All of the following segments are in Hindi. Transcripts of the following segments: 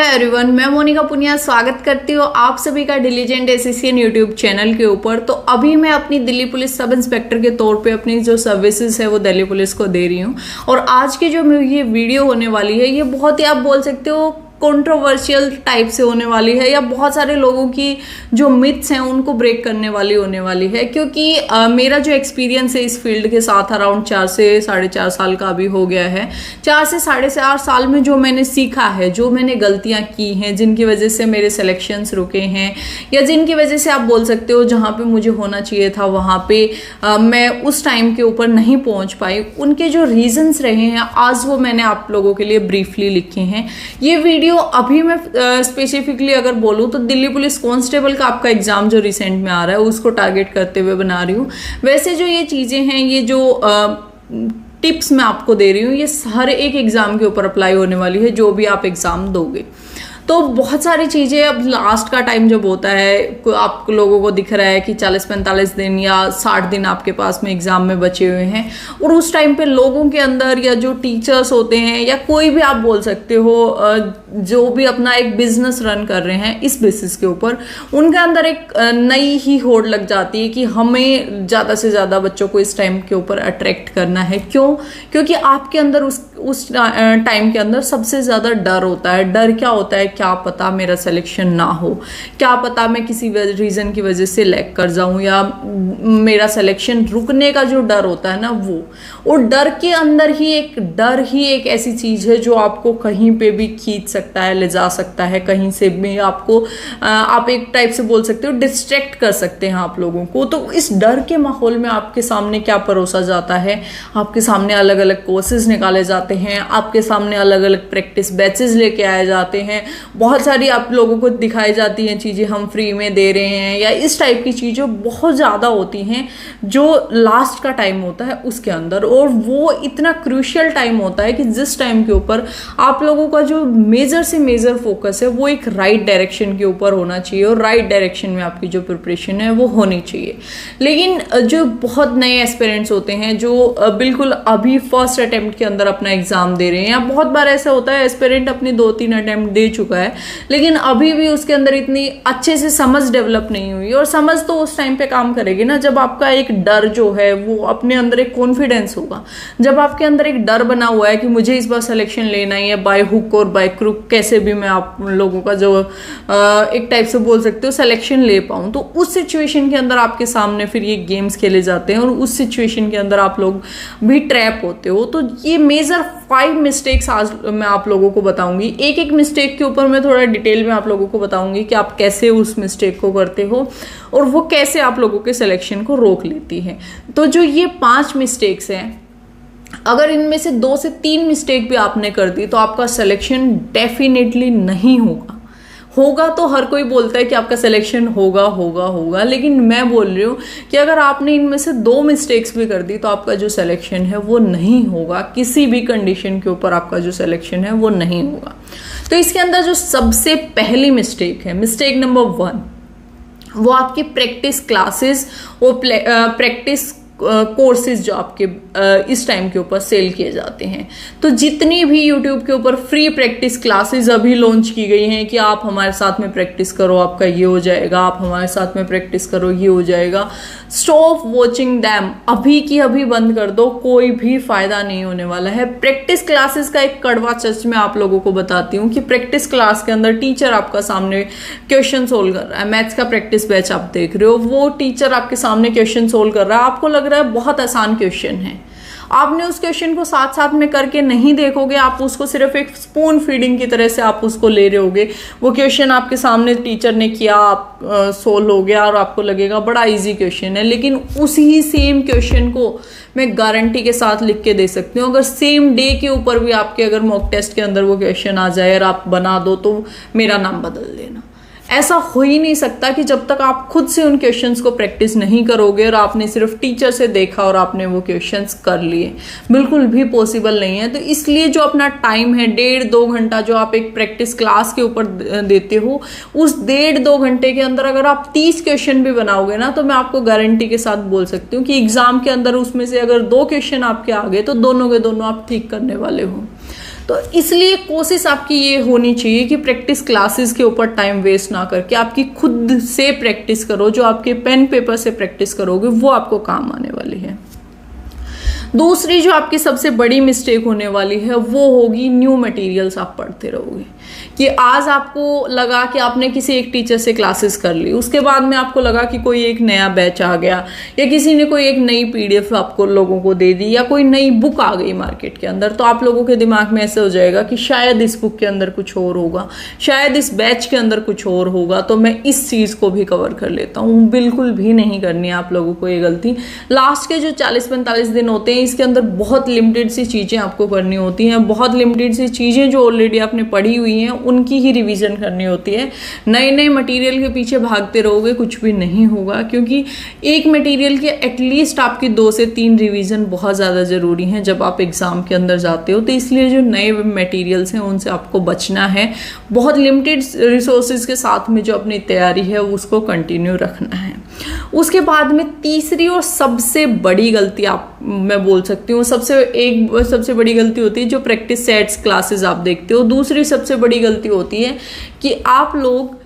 हेलो एवरीवन, मैं मोनिका पुनिया स्वागत करती हूँ आप सभी का डिलीजेंट एसएससी यूट्यूब चैनल के ऊपर। तो अभी मैं अपनी दिल्ली पुलिस सब इंस्पेक्टर के तौर पे अपनी जो सर्विसेज है वो दिल्ली पुलिस को दे रही हूँ। और आज की जो ये वीडियो होने वाली है ये बहुत ही आप बोल सकते हो कंट्रोवर्शियल टाइप से होने वाली है, या बहुत सारे लोगों की जो मिथ्स हैं उनको ब्रेक करने वाली होने वाली है। क्योंकि मेरा जो एक्सपीरियंस है इस फील्ड के साथ अराउंड 4 से 4.5 साल का अभी हो गया है। 4 से 4.5 साल में जो मैंने सीखा है, जो मैंने गलतियां की हैं, जिनकी वजह से मेरे सिलेक्शंस रुके हैं, या जिनकी वजह से आप बोल सकते हो जहाँ पे मुझे होना चाहिए था वहाँ पे मैं उस टाइम के ऊपर नहीं पहुँच पाई, उनके जो रीजंस रहे हैं आज वो मैंने आप लोगों के लिए ब्रीफली लिखे हैं। ये वीडियो अभी मैं स्पेसिफिकली अगर बोलूं तो दिल्ली पुलिस कांस्टेबल का आपका एग्जाम जो रिसेंट में आ रहा है उसको टारगेट करते हुए बना रही हूँ। वैसे जो ये चीजें हैं, ये जो टिप्स मैं आपको दे रही हूँ, ये हर एक एग्जाम के ऊपर अप्लाई होने वाली है जो भी आप एग्जाम दोगे। तो बहुत सारी चीज़ें अब लास्ट का टाइम जब होता है, आप लोगों को दिख रहा है कि 40-45 दिन या 60 दिन आपके पास में एग्जाम में बचे हुए हैं, और उस टाइम पे लोगों के अंदर या जो टीचर्स होते हैं या कोई भी आप बोल सकते हो जो भी अपना एक बिजनेस रन कर रहे हैं इस बेसिस के ऊपर, उनके अंदर एक नई ही होड़ लग जाती है कि हमें ज़्यादा से ज़्यादा बच्चों को इस टाइम के ऊपर अट्रैक्ट करना है। क्यों? क्योंकि आपके अंदर उस टाइम के अंदर सबसे ज़्यादा डर होता है। डर क्या होता है? क्या पता मेरा सिलेक्शन ना हो, क्या पता मैं किसी रीजन की वजह से लैग कर जाऊं, या मेरा सिलेक्शन रुकने का जो डर होता है ना वो। और डर के अंदर ही एक ऐसी चीज है जो आपको कहीं पे भी खींच सकता है, ले जा सकता है, कहीं से भी आपको आप एक टाइप से बोल सकते हो डिस्ट्रैक्ट कर सकते हैं आप लोगों को। तो इस डर के माहौल में आपके सामने क्या परोसा जाता है? आपके सामने अलग अलग कोर्सेज निकाले जाते हैं, आपके सामने अलग अलग प्रैक्टिस बैचेस लेके आए जाते हैं, बहुत सारी आप लोगों को दिखाई जाती हैं चीज़ें हम फ्री में दे रहे हैं, या इस टाइप की चीज़ें बहुत ज़्यादा होती हैं जो लास्ट का टाइम होता है उसके अंदर। और वो इतना क्रूशियल टाइम होता है कि जिस टाइम के ऊपर आप लोगों का जो मेजर से मेजर फोकस है वो एक राइट डायरेक्शन के ऊपर होना चाहिए, और राइट डायरेक्शन में आपकी जो प्रिपरेशन है वो होनी चाहिए। लेकिन जो बहुत नए एस्पिरेंट्स होते हैं जो बिल्कुल अभी फर्स्ट अटेम्प्ट के अंदर अपना एग्जाम दे रहे हैं, या बहुत बार ऐसा होता है एस्पिरेंट अपनी 2-3 अटेम्प्ट दे चुका है लेकिन अभी भी उसके अंदर इतनी अच्छे से समझ डेवलप नहीं हुई। और समझ तो उस टाइम पे काम करेगी ना जब आपका एक डर जो है वो अपने अंदर एक कॉन्फिडेंस होगा, जब आपके अंदर एक डर बना हुआ है कि मुझे इस बार सिलेक्शन लेना ही है बाय हुक और बाय क्रुक, कैसे भी मैं आप लोगों का जो एक टाइप से बोल सकते हो सिलेक्शन ले पाऊं। तो उस सिचुएशन के अंदर आपके सामने फिर ये गेम्स खेले जाते हैं और उस सिचुएशन के अंदर आप लोग भी ट्रैप होते हो। तो ये मेजर 5 मिस्टेक्स आज मैं आप लोगों को बताऊंगी। एक एक मिस्टेक के ऊपर मैं थोड़ा डिटेल में आप लोगों को बताऊंगी कि आप कैसे उस मिस्टेक को करते हो और वो कैसे आप लोगों के सिलेक्शन को रोक लेती है। तो जो ये 5 मिस्टेक्स हैं, अगर इनमें से 2 से 3 मिस्टेक भी आपने कर दी तो आपका सिलेक्शन डेफिनेटली नहीं होगा तो हर कोई बोलता है कि आपका सिलेक्शन होगा, लेकिन मैं बोल रही हूँ कि अगर आपने इनमें से 2 मिस्टेक्स भी कर दी तो आपका जो सिलेक्शन है वो नहीं होगा। किसी भी कंडीशन के ऊपर आपका जो सिलेक्शन है वो नहीं होगा। तो इसके अंदर जो सबसे पहली मिस्टेक है, मिस्टेक नंबर 1, वो आपकी प्रैक्टिस क्लासेस और प्रैक्टिस कोर्सेज जो आपके इस टाइम के ऊपर सेल किए जाते हैं। तो जितनी भी यूट्यूब के ऊपर फ्री प्रैक्टिस क्लासेस अभी लॉन्च की गई हैं कि आप हमारे साथ में प्रैक्टिस करो आपका ये हो जाएगा, आप हमारे साथ में प्रैक्टिस करो ये हो जाएगा, स्टॉप वॉचिंग दैम, अभी की अभी बंद कर दो, कोई भी फायदा नहीं होने वाला है। प्रैक्टिस क्लासेस का एक कड़वा सच मैं आप लोगों को बताती हूँ कि प्रैक्टिस क्लास के अंदर टीचर आपका सामने क्वेश्चन सोल्व कर रहा है। मैथ्स का प्रैक्टिस बैच आप देख रहे हो, वो टीचर आपके सामने क्वेश्चन सोल्व कर रहा है, आपको लग रहा है बहुत आसान क्वेश्चन है, आपने उस क्वेश्चन को साथ साथ में करके नहीं देखोगे, आप उसको सिर्फ एक स्पून फीडिंग की तरह से आप उसको ले रहे होगे। वो क्वेश्चन आपके सामने टीचर ने किया, आप सोल्व हो गया और आपको लगेगा बड़ा इजी क्वेश्चन है, लेकिन उसी सेम क्वेश्चन को मैं गारंटी के साथ लिख के दे सकती हूँ। अगर सेम डे के ऊपर भी आपके अगर मॉक टेस्ट के अंदर वो क्वेश्चन आ जाए और आप बना दो तो मेरा नाम बदल देना। ऐसा हो ही नहीं सकता कि जब तक आप खुद से उन क्वेश्चंस को प्रैक्टिस नहीं करोगे और आपने सिर्फ टीचर से देखा और आपने वो क्वेश्चंस कर लिए, बिल्कुल भी पॉसिबल नहीं है। तो इसलिए जो अपना टाइम है 1.5-2 घंटा जो आप एक प्रैक्टिस क्लास के ऊपर देते हो, उस 1.5-2 घंटे के अंदर अगर आप 30 क्वेश्चन भी बनाओगे ना तो मैं आपको गारंटी के साथ बोल सकती हूँ कि एग्जाम के अंदर उसमें से अगर 2 क्वेश्चन आपके आ गए तो दोनों के दोनों आप ठीक करने वाले हो। तो इसलिए कोशिश आपकी ये होनी चाहिए कि प्रैक्टिस क्लासेस के ऊपर टाइम वेस्ट ना करके आपकी खुद से प्रैक्टिस करो। जो आपके पेन पेपर से प्रैक्टिस करोगे वो आपको काम आने वाली है। दूसरी जो आपकी सबसे बड़ी मिस्टेक होने वाली है वो होगी न्यू मटेरियल्स आप पढ़ते रहोगे। कि आज आपको लगा कि आपने किसी एक टीचर से क्लासेस कर ली, उसके बाद में आपको लगा कि कोई एक नया बैच आ गया या किसी ने कोई एक नई पीडीएफ आपको लोगों को दे दी या कोई नई बुक आ गई मार्केट के अंदर, तो आप लोगों के दिमाग में ऐसे हो जाएगा कि शायद इस बुक के अंदर कुछ और होगा, शायद इस बैच के अंदर कुछ और होगा, तो मैं इस चीज़ को भी कवर कर लेता हूँ। बिल्कुल भी नहीं करनी है आप लोगों को ये गलती। लास्ट के जो 40-45 दिन होते हैं इसके अंदर बहुत लिमिटेड सी चीज़ें आपको करनी होती हैं, बहुत लिमिटेड सी चीज़ें जो ऑलरेडी आपने पढ़ी हुई हैं उनकी ही रिवीजन करनी होती है। नए नए मटेरियल के पीछे भागते रहोगे कुछ भी नहीं होगा, क्योंकि एक मटेरियल के एटलीस्ट आपकी 2 से 3 रिवीजन बहुत ज़्यादा ज़रूरी हैं जब आप एग्ज़ाम के अंदर जाते हो। तो इसलिए जो नए मटेरियल्स हैं उनसे आपको बचना है। बहुत लिमिटेड रिसोर्सेज के साथ में जो अपनी तैयारी है उसको कंटिन्यू रखना है। उसके बाद में तीसरी और सबसे बड़ी गलती मैं बोल सकती हूँ, सबसे बड़ी गलती होती है जो प्रैक्टिस सेट्स क्लासेस आप देखते हो। दूसरी सबसे बड़ी गलती होती है कि आप लोग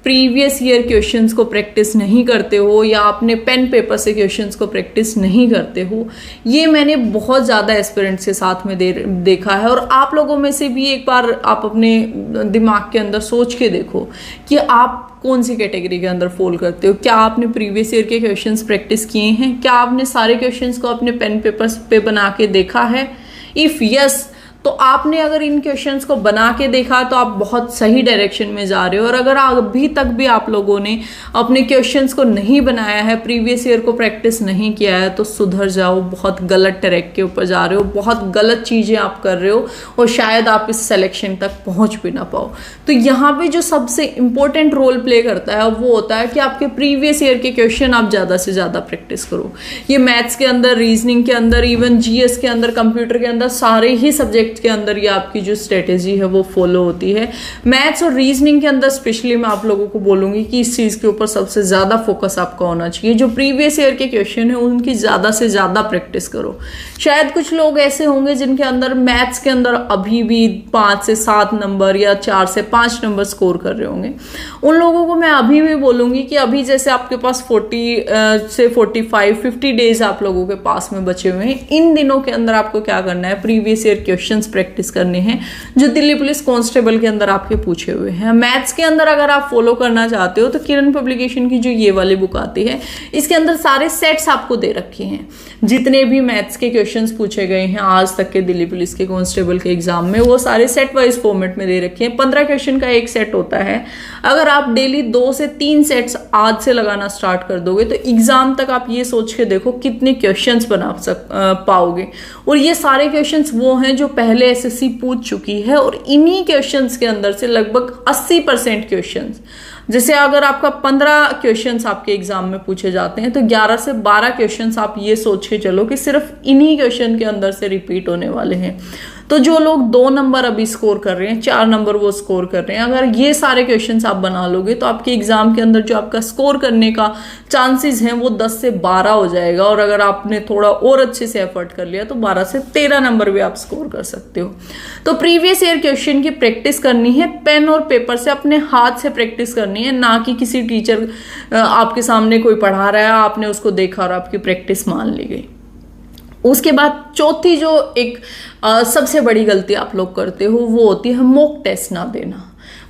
प्रीवियस ईयर क्वेश्चंस को प्रैक्टिस नहीं करते हो या अपने पेन पेपर से क्वेश्चंस को प्रैक्टिस नहीं करते हो। ये मैंने बहुत ज़्यादा एस्पिरेंट्स के साथ में देखा है। और आप लोगों में से भी एक बार आप अपने दिमाग के अंदर सोच के देखो कि आप कौन सी कैटेगरी के अंदर फॉल करते हो। क्या आपने प्रीवियस ईयर के क्वेश्चंस प्रैक्टिस किए हैं? क्या आपने सारे क्वेश्चंस को अपने पेन पेपर पे बना के देखा है? इफ़ यस, तो आपने अगर इन क्वेश्चंस को बना के देखा तो आप बहुत सही डायरेक्शन में जा रहे हो। और अगर अभी तक भी आप लोगों ने अपने क्वेश्चंस को नहीं बनाया है, प्रीवियस ईयर को प्रैक्टिस नहीं किया है, तो सुधर जाओ। बहुत गलत ट्रैक के ऊपर जा रहे हो, बहुत गलत चीज़ें आप कर रहे हो और शायद आप इस सिलेक्शन तक पहुँच भी ना पाओ। तो यहाँ पे जो सबसे इंपॉर्टेंट रोल प्ले करता है वो होता है कि आपके प्रीवियस ईयर के क्वेश्चन आप ज़्यादा से ज़्यादा प्रैक्टिस करो। ये मैथ्स के अंदर, रीजनिंग के अंदर, इवन जीएस के अंदर, कंप्यूटर के अंदर, सारे ही सब्जेक्ट के अंदर ये आपकी जो स्ट्रेटेजी है वो फॉलो होती है। मैथ्स और रीजनिंग के अंदर स्पेशली मैं आप लोगों को बोलूंगी कि इस चीज के ऊपर सबसे ज्यादा फोकस आपका होना चाहिए। जो प्रीवियस ईयर के क्वेश्चन है उनकी ज्यादा से ज्यादा प्रैक्टिस करो। शायद कुछ लोग ऐसे होंगे जिनके अंदर मैथ्स के अंदर अभी भी 5 से 7 नंबर या 4 से 5 नंबर स्कोर कर रहे होंगे। उन लोगों को मैं अभी भी बोलूंगी कि अभी जैसे आपके पास 40 से 45-50 डेज आप लोगों के पास में बचे हुए हैं, इन दिनों के अंदर आपको क्या करना है, प्रीवियस ईयर क्वेश्चंस प्रैक्टिस करने हैं जो दिल्ली पुलिस कांस्टेबल के अंदर आपके पूछे हुए हैं। मैथ्स के अंदर अगर आप फॉलो करना चाहते हो तो किरण पब्लिकेशन की जो ये वाली बुक आती है इसके अंदर सारे सेट्स आपको दे रखे हैं। जितने भी मैथ्स के क्वेश्चंस पूछे गए हैं आज तक के दिल्ली पुलिस के कांस्टेबल के एग्जाम में, वो सारे सेट वाइज फॉर्मेट में दे रखे हैं। 15 क्वेश्चन का एक सेट होता है। अगर आप डेली 2 से 3 सेट्स आज से लगाना स्टार्ट कर दोगे तो एग्जाम तक आप ये सोच के देखो कितने क्वेश्चंस बना पाओगे। और ये सारे क्वेश्चंस वो हैं जो पहले एसएससी पूछ चुकी है और इन्हीं क्वेश्चंस के अंदर से लगभग 80% क्वेश्चंस, जैसे अगर आपका 15 क्वेश्चंस आपके एग्जाम में पूछे जाते हैं तो 11 से 12 क्वेश्चंस आप ये सोच के चलो कि सिर्फ इन्हीं क्वेश्चन के अंदर से रिपीट होने वाले हैं। तो जो लोग 2 नंबर अभी स्कोर कर रहे हैं, 4 नंबर वो स्कोर कर रहे हैं, अगर ये सारे क्वेश्चंस आप बना लोगे तो आपके एग्जाम के अंदर जो आपका स्कोर करने का चांसेस हैं वो 10 से 12 हो जाएगा। और अगर आपने थोड़ा और अच्छे से एफर्ट कर लिया तो 12 से 13 नंबर भी आप स्कोर कर सकते हो। तो प्रीवियस ईयर क्वेश्चन की प्रैक्टिस करनी है, पेन और पेपर से अपने हाथ से प्रैक्टिस करनी है, ना कि किसी टीचर आपके सामने कोई पढ़ा रहा है आपने उसको देखा और आपकी प्रैक्टिस मान ली गई। उसके बाद चौथी जो एक सबसे बड़ी गलती आप लोग करते हो वो होती है मॉक टेस्ट ना देना।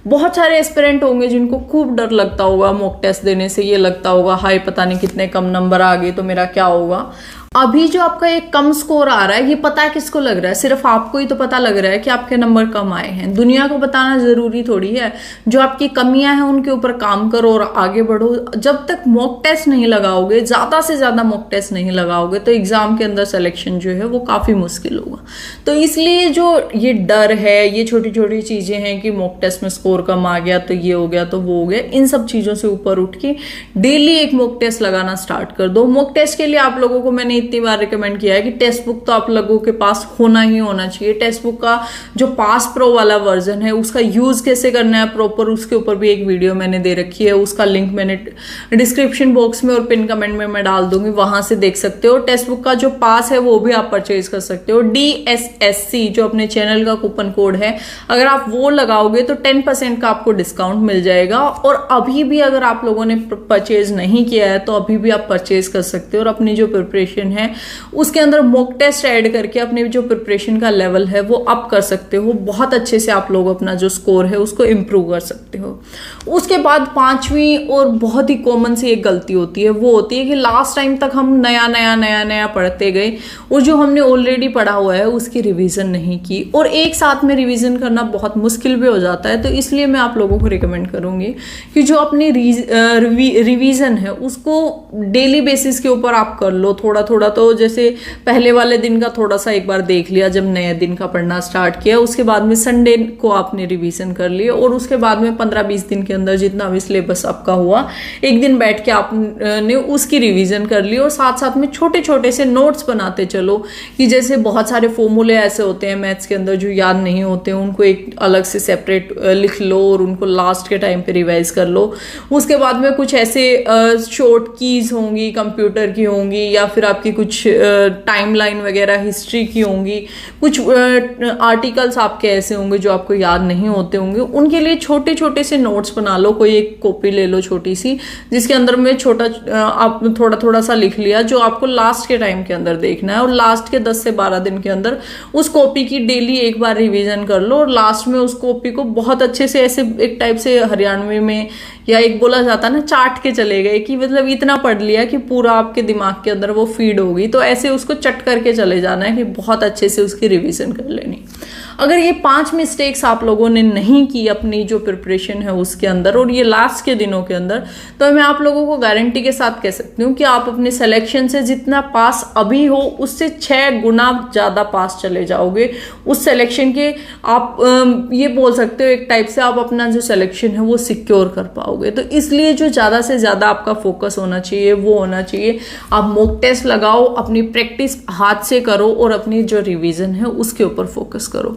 बहुत सारे एस्पिरेंट होंगे जिनको खूब डर लगता होगा मॉक टेस्ट देने से। ये लगता होगा हाय पता नहीं कितने कम नंबर आ गए तो मेरा क्या होगा। अभी जो आपका एक कम स्कोर आ रहा है ये पता है किसको लग रहा है, सिर्फ आपको ही तो पता लग रहा है कि आपके नंबर कम आए हैं। दुनिया को बताना जरूरी थोड़ी है। जो आपकी कमियां हैं उनके ऊपर काम करो और आगे बढ़ो। जब तक मॉक टेस्ट नहीं लगाओगे, ज्यादा से ज्यादा मॉक टेस्ट नहीं लगाओगे तो एग्जाम के अंदर सिलेक्शन जो है वो काफी मुश्किल होगा। तो इसलिए जो ये डर है, ये छोटी छोटी चीजें हैं कि मॉक टेस्ट में स्कोर कम आ गया तो ये हो गया तो वो हो गया, इन सब चीजों से ऊपर उठ के डेली एक मॉक टेस्ट लगाना स्टार्ट कर दो। मॉक टेस्ट के लिए आप लोगों को मैंने इतनी बार रिकमेंड किया है कि टेक्स्ट बुक तो आप लोगों के पास होना ही होना चाहिए। टेक्स्ट बुक का जो पास प्रो वाला वर्जन है उसका यूज कैसे करना है प्रॉपर, उसके ऊपर भी एक वीडियो मैंने दे रखी है, उसका लिंक मैंने डिस्क्रिप्शन बॉक्स में और पिन कमेंट में मैं डाल दूंगी, वहां से देख सकते हो। टेक्स्ट बुक का जो पास है वो भी आप परचेज कर सकते हो। DSSC जो अपने चैनल का कूपन कोड है, अगर आप वो लगाओगे तो 10% का आपको डिस्काउंट मिल जाएगा। और अभी भी अगर आप लोगों ने परचेज नहीं किया है तो अभी भी आप परचेज कर सकते हो और अपनी जो प्रिपरेशन है उसके अंदर मॉक टेस्ट ऐड करके अपने जो प्रिपरेशन का लेवल है वो अप कर सकते हो। बहुत अच्छे से आप लोग अपना जो स्कोर है उसको इम्प्रूव कर सकते हो। उसके बाद पांचवी और बहुत ही कॉमन सी एक गलती होती है, वो होती है कि लास्ट टाइम तक हम नया नया नया नया पढ़ते गए और जो हमने ऑलरेडी पढ़ा हुआ है उसकी रिवीजन नहीं की, और एक साथ में रिवीजन करना बहुत मुश्किल भी हो जाता है। तो इसलिए मैं आप लोगों को रिकमेंड करूंगी कि जो अपनी रिवीजन है उसको डेली बेसिस के ऊपर आप कर लो थोड़ा थोड़ा। तो जैसे पहले वाले दिन का थोड़ा सा एक बार देख लिया जब नए दिन का पढ़ना स्टार्ट किया, उसके बाद में संडे को आपने रिवीजन कर लिया, और उसके बाद में 15-20 दिन के अंदर जितना भी सिलेबस आपका हुआ एक दिन बैठ के आपने उसकी रिवीजन कर ली। और साथ साथ में छोटे छोटे से नोट्स बनाते चलो कि जैसे बहुत सारे फॉर्मूले ऐसे होते हैं मैथ्स के अंदर जो याद नहीं होते, उनको एक अलग से सेपरेट लिख लो और उनको लास्ट के टाइम पे रिवाइज कर लो। उसके बाद में कुछ ऐसे शॉर्ट कीज होंगी कंप्यूटर की होंगी, या फिर आपकी कुछ टाइमलाइन वगैरह हिस्ट्री की होंगी, कुछ आर्टिकल्स आपके ऐसे होंगे जो आपको याद नहीं होते होंगे, उनके लिए छोटे छोटे से नोट्स बना लो। कोई एक कॉपी ले लो छोटी सी जिसके अंदर में छोटा आप थोड़ा थोड़ा सा लिख लिया जो आपको लास्ट के टाइम के अंदर देखना है, और लास्ट के 10 से 12 दिन के अंदर उस कॉपी की डेली एक बार रिवीजन कर लो। और लास्ट में उस कॉपी को बहुत अच्छे से ऐसे एक टाइप से हरियाणवी में या एक बोला जाता है ना चाट के चले गए, कि मतलब इतना पढ़ लिया कि पूरा आपके दिमाग के अंदर वो फीड होगी। तो ऐसे उसको चट करके चले जाना है कि बहुत अच्छे से उसकी रिवीजन कर लेनी। अगर ये 5 मिस्टेक्स आप लोगों ने नहीं की अपनी जो प्रिपरेशन है उसके अंदर और ये लास्ट के दिनों के अंदर, तो मैं आप लोगों को गारंटी के साथ कह सकती हूँ कि आप अपने सिलेक्शन से जितना पास अभी हो उससे 6 गुना ज्यादा पास चले जाओगे। उस सिलेक्शन के आप ये बोल सकते हो एक टाइप से आप अपना जो सिलेक्शन है वो सिक्योर कर पाओगे। तो इसलिए जो ज्यादा से ज्यादा आपका फोकस होना चाहिए वो होना चाहिए आप मॉक टेस्ट लगाओ, अपनी प्रैक्टिस हाथ से करो और अपनी जो रिवीजन है उसके ऊपर फोकस करो।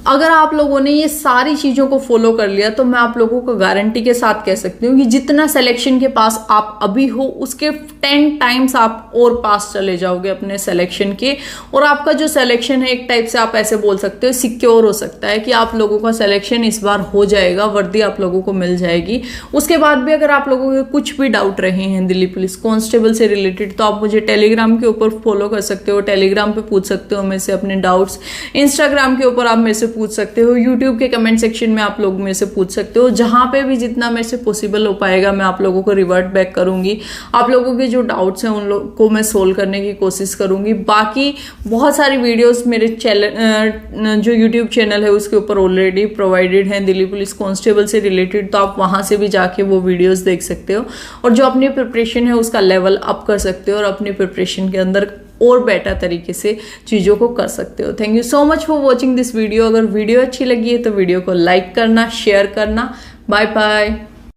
अगर आप लोगों ने ये सारी चीजों को फॉलो कर लिया तो मैं आप लोगों को गारंटी के साथ कह सकती हूँ कि जितना सिलेक्शन के पास आप अभी हो उसके 10 टाइम्स आप और पास चले जाओगे अपने सिलेक्शन के, और आपका जो सिलेक्शन है एक टाइप से आप ऐसे बोल सकते हो सिक्योर हो सकता है कि आप लोगों का सिलेक्शन इस बार हो जाएगा, वर्दी आप लोगों को मिल जाएगी। उसके बाद भी अगर आप लोगों के कुछ भी डाउट रहे हैं दिल्ली पुलिस कांस्टेबल से रिलेटेड तो आप मुझे टेलीग्राम के ऊपर फॉलो कर सकते हो, टेलीग्राम पे पूछ सकते हो मेरे से अपने डाउट्स, इंस्टाग्राम के ऊपर आप मेरे से पूछ सकते हो, यूट्यूब के कमेंट सेक्शन में आप लोग मेरे से पूछ सकते हो। जहां पे भी जितना मेरे से पॉसिबल हो पाएगा मैं आप लोगों को रिवर्ट बैक करूंगी, आप लोगों के जो डाउट्स हैं उन लोग को मैं सोल्व करने की कोशिश करूंगी। बाकी बहुत सारी वीडियोस मेरे चैनल जो यूट्यूब चैनल है उसके ऊपर ऑलरेडी प्रोवाइडेड हैं दिल्ली पुलिस कांस्टेबल से रिलेटेड, तो आप वहां से भी जाके वो वीडियोस देख सकते हो और जो अपनी प्रिपरेशन है उसका लेवल अप कर सकते हो और अपनी प्रिपरेशन के अंदर और बेटर तरीके से चीज़ों को कर सकते हो। Thank you so much for watching this video. अगर वीडियो अच्छी लगी है तो वीडियो को लाइक करना, शेयर करना। Bye bye.